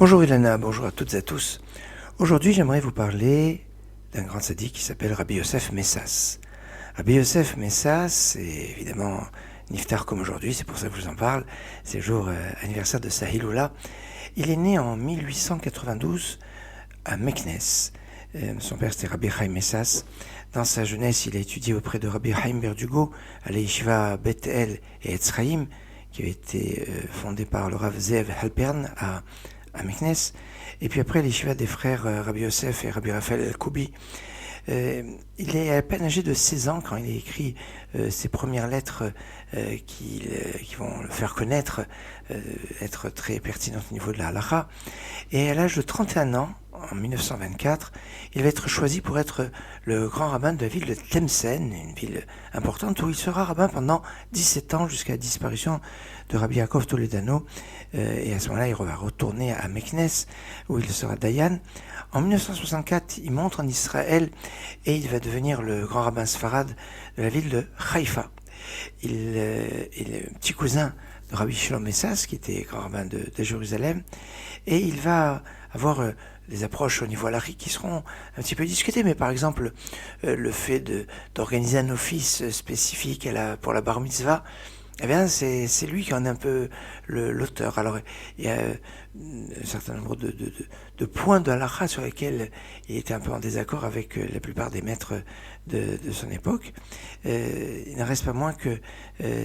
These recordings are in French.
Bonjour Ilana, bonjour à toutes et à tous. Aujourd'hui, j'aimerais vous parler d'un grand tzaddik qui s'appelle Rabbi Yosef Messas. Rabbi Yosef Messas, c'est évidemment Niftar comme aujourd'hui, c'est pour ça que je vous en parle. C'est le jour anniversaire de sa Hiloula. Il est né en 1892 à Meknes. Son père c'était Rabbi Chaim Messas. Dans sa jeunesse, il a étudié auprès de Rabbi Chaim Berdugo à la Yeshiva Beth El et Etzraïm, qui avait été fondée par le Rav Zev Halpern à Meknes. Et puis après, les yeshivas des frères Rabbi Yosef et Rabbi Raphaël El-Koubi. Il est à peine âgé de 16 ans quand il a écrit ses premières lettres qui vont le faire connaître, être très pertinentes au niveau de la halakha. Et à l'âge de 31 ans, en 1924, il va être choisi pour être le grand rabbin de la ville de Tlemcen, une ville importante où il sera rabbin pendant 17 ans jusqu'à la disparition de Rabbi Yaakov Toledano. Et à ce moment-là, il va retourner à Meknes où il sera Dayan. En 1964, il monte en Israël et il va devenir le grand rabbin sfarad de la ville de Haïfa. Il est le petit cousin de Rabbi Shalom Messas, qui était grand rabbin de Jérusalem, et il va avoir des approches au niveau halachique qui seront un petit peu discutées, mais par exemple le fait d'organiser un office spécifique pour la bar mitzvah, eh bien c'est lui qui en est un peu l'auteur. Alors il y a un certain nombre de points de halakha sur lesquels il était un peu en désaccord avec la plupart des maîtres de son époque. Il n'en reste pas moins que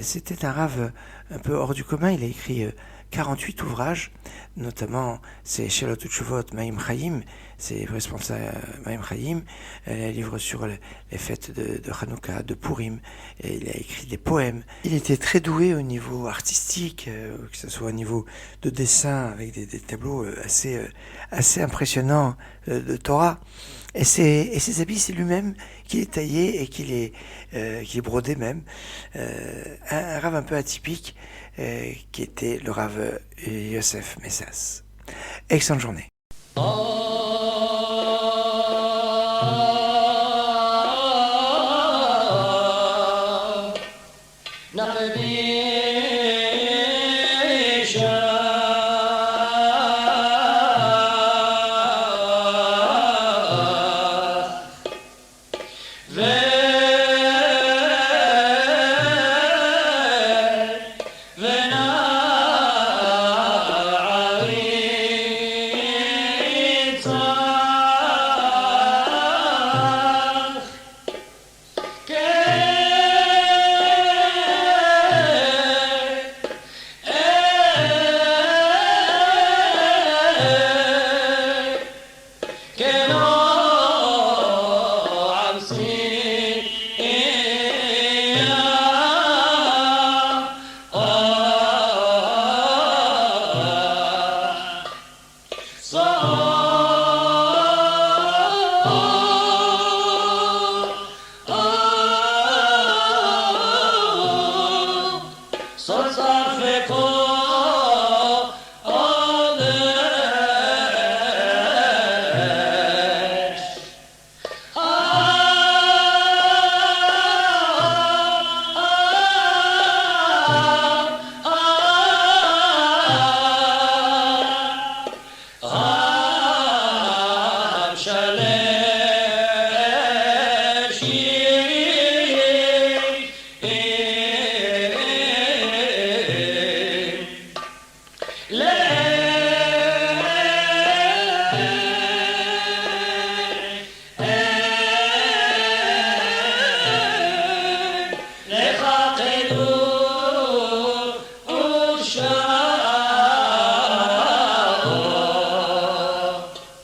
c'était un rave un peu hors du commun. Il a écrit 48 ouvrages, notamment c'est Shelot Utshuvot Maim Chaim, c'est responsable Maim Chaim, un livre sur les fêtes de Hanouka, de Purim, et il a écrit des poèmes. Il était très doué au niveau artistique, que ce soit au niveau de dessin, avec des tableaux assez impressionnants de Torah. Et ses habits, c'est lui-même qui les taillait et qui les brodait même. Un rave un peu atypique, qui était le Rav Yosef Messas. Excellente journée.